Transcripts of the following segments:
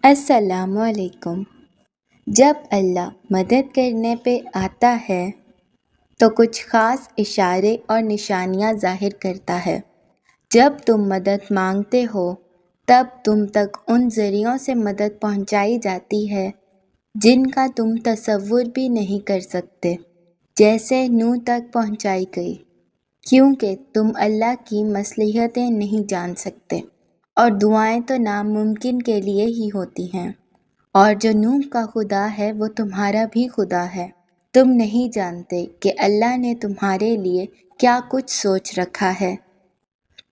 السلام علیکم۔ جب اللہ مدد کرنے پہ آتا ہے تو کچھ خاص اشارے اور نشانیاں ظاہر کرتا ہے۔ جب تم مدد مانگتے ہو تب تم تک ان ذریعوں سے مدد پہنچائی جاتی ہے جن کا تم تصور بھی نہیں کر سکتے، جیسے نوح تک پہنچائی گئی، کیونکہ تم اللہ کی مصلحتیں نہیں جان سکتے، اور دعائیں تو ناممکن کے لیے ہی ہوتی ہیں، اور جو نوح کا خدا ہے وہ تمہارا بھی خدا ہے۔ تم نہیں جانتے کہ اللہ نے تمہارے لیے کیا کچھ سوچ رکھا ہے۔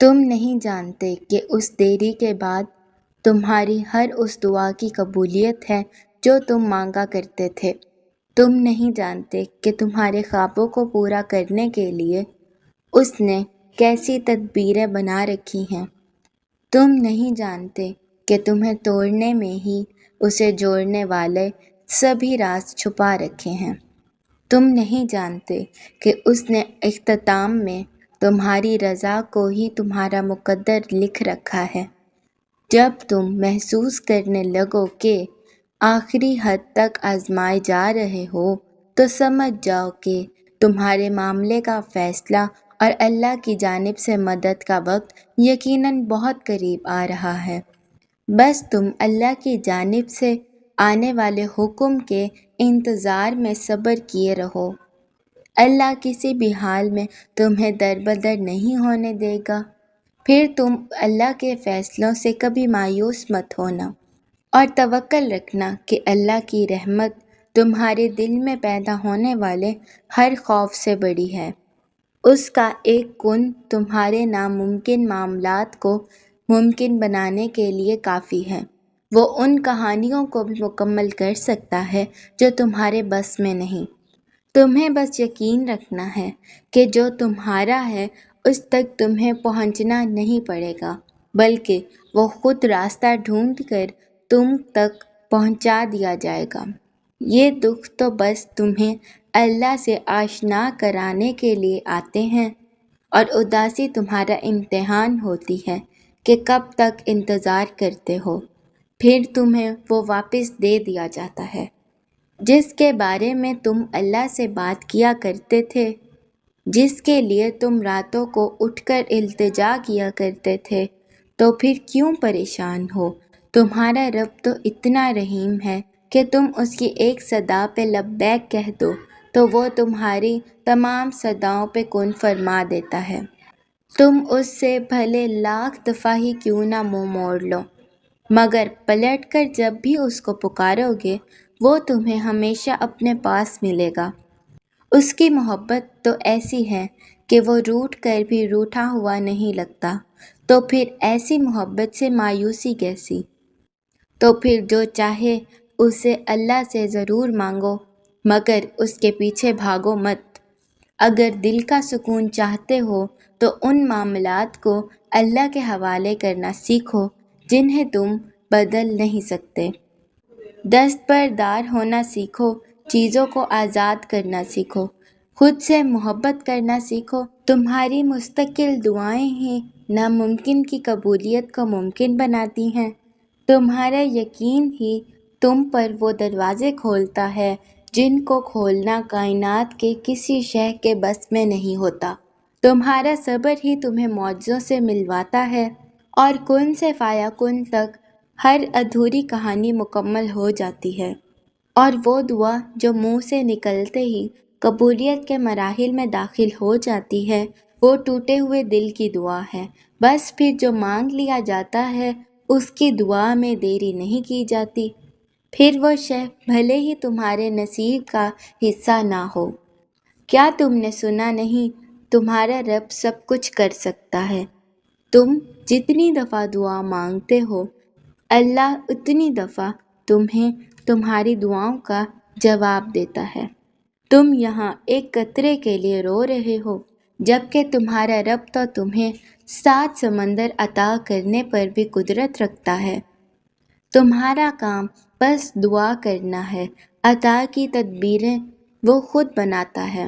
تم نہیں جانتے کہ اس دیری کے بعد تمہاری ہر اس دعا کی قبولیت ہے جو تم مانگا کرتے تھے۔ تم نہیں جانتے کہ تمہارے خوابوں کو پورا کرنے کے لیے اس نے کیسی تدبیریں بنا رکھی ہیں۔ تم نہیں جانتے کہ تمہیں توڑنے میں ہی اسے جوڑنے والے سبھی راز چھپا رکھے ہیں۔ تم نہیں جانتے کہ اس نے اختتام میں تمہاری رضا کو ہی تمہارا مقدر لکھ رکھا ہے۔ جب تم محسوس کرنے لگو کہ آخری حد تک آزمائے جا رہے ہو تو سمجھ جاؤ کہ تمہارے معاملے کا فیصلہ اور اللہ کی جانب سے مدد کا وقت یقیناً بہت قریب آ رہا ہے۔ بس تم اللہ کی جانب سے آنے والے حکم کے انتظار میں صبر کیے رہو۔ اللہ کسی بھی حال میں تمہیں دربدر نہیں ہونے دے گا۔ پھر تم اللہ کے فیصلوں سے کبھی مایوس مت ہونا، اور توکل رکھنا کہ اللہ کی رحمت تمہارے دل میں پیدا ہونے والے ہر خوف سے بڑی ہے۔ اس کا ایک کن تمہارے ناممکن معاملات کو ممکن بنانے کے لیے کافی ہے۔ وہ ان کہانیوں کو بھی مکمل کر سکتا ہے جو تمہارے بس میں نہیں۔ تمہیں بس یقین رکھنا ہے کہ جو تمہارا ہے اس تک تمہیں پہنچنا نہیں پڑے گا، بلکہ وہ خود راستہ ڈھونڈ کر تم تک پہنچا دیا جائے گا۔ یہ دکھ تو بس تمہیں اللہ سے آشنا کرانے کے لیے آتے ہیں، اور اداسی تمہارا امتحان ہوتی ہے کہ کب تک انتظار کرتے ہو، پھر تمہیں وہ واپس دے دیا جاتا ہے جس کے بارے میں تم اللہ سے بات کیا کرتے تھے، جس کے لیے تم راتوں کو اٹھ کر التجا کیا کرتے تھے۔ تو پھر کیوں پریشان ہو؟ تمہارا رب تو اتنا رحیم ہے کہ تم اس کی ایک صدا پہ لبیک کہہ دو تو وہ تمہاری تمام صداؤں پہ کن فرما دیتا ہے۔ تم اس سے بھلے لاکھ دفعہ ہی کیوں نہ منہ موڑ لو، مگر پلٹ کر جب بھی اس کو پکارو گے وہ تمہیں ہمیشہ اپنے پاس ملے گا۔ اس کی محبت تو ایسی ہے کہ وہ روٹھ کر بھی روٹھا ہوا نہیں لگتا، تو پھر ایسی محبت سے مایوسی کیسی؟ تو پھر جو چاہے اسے اللہ سے ضرور مانگو، مگر اس کے پیچھے بھاگو مت۔ اگر دل کا سکون چاہتے ہو تو ان معاملات کو اللہ کے حوالے کرنا سیکھو جنہیں تم بدل نہیں سکتے۔ دستبردار ہونا سیکھو، چیزوں کو آزاد کرنا سیکھو، خود سے محبت کرنا سیکھو۔ تمہاری مستقل دعائیں ہی ناممکن کی قبولیت کو ممکن بناتی ہیں۔ تمہارا یقین ہی تم پر وہ دروازے کھولتا ہے جن کو کھولنا کائنات کے کسی شے کے بس میں نہیں ہوتا۔ تمہارا صبر ہی تمہیں معجزوں سے ملواتا ہے، اور کن سے فیکون تک ہر ادھوری کہانی مکمل ہو جاتی ہے، اور وہ دعا جو منہ سے نکلتے ہی قبولیت کے مراحل میں داخل ہو جاتی ہے وہ ٹوٹے ہوئے دل کی دعا ہے۔ بس پھر جو مانگ لیا جاتا ہے اس کی دعا میں دیری نہیں کی جاتی، پھر وہ شے بھلے ہی تمہارے نصیب کا حصہ نہ ہو۔ کیا تم نے سنا نہیں، تمہارا رب سب کچھ کر سکتا ہے۔ تم جتنی دفعہ دعا مانگتے ہو اللہ اتنی دفعہ تمہیں تمہاری دعاؤں کا جواب دیتا ہے۔ تم یہاں ایک قطرے کے لیے رو رہے ہو، جبکہ تمہارا رب تو تمہیں 7 سمندر عطا کرنے پر بھی قدرت رکھتا ہے۔ تمہارا کام بس دعا کرنا ہے، عطا کی تدبیریں وہ خود بناتا ہے۔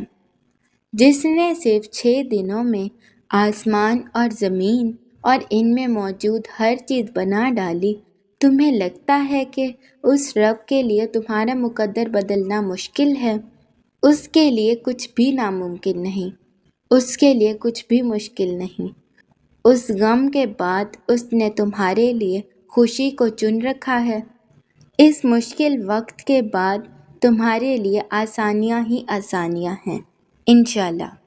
جس نے صرف 6 دنوں میں آسمان اور زمین اور ان میں موجود ہر چیز بنا ڈالی، تمہیں لگتا ہے کہ اس رب کے لیے تمہارا مقدر بدلنا مشکل ہے؟ اس کے لیے کچھ بھی ناممکن نہیں، اس کے لیے کچھ بھی مشکل نہیں۔ اس غم کے بعد اس نے تمہارے لیے خوشی کو چن رکھا ہے۔ اس مشکل وقت کے بعد تمہارے لیے آسانیاں ہی آسانیاں ہیں، انشاءاللہ۔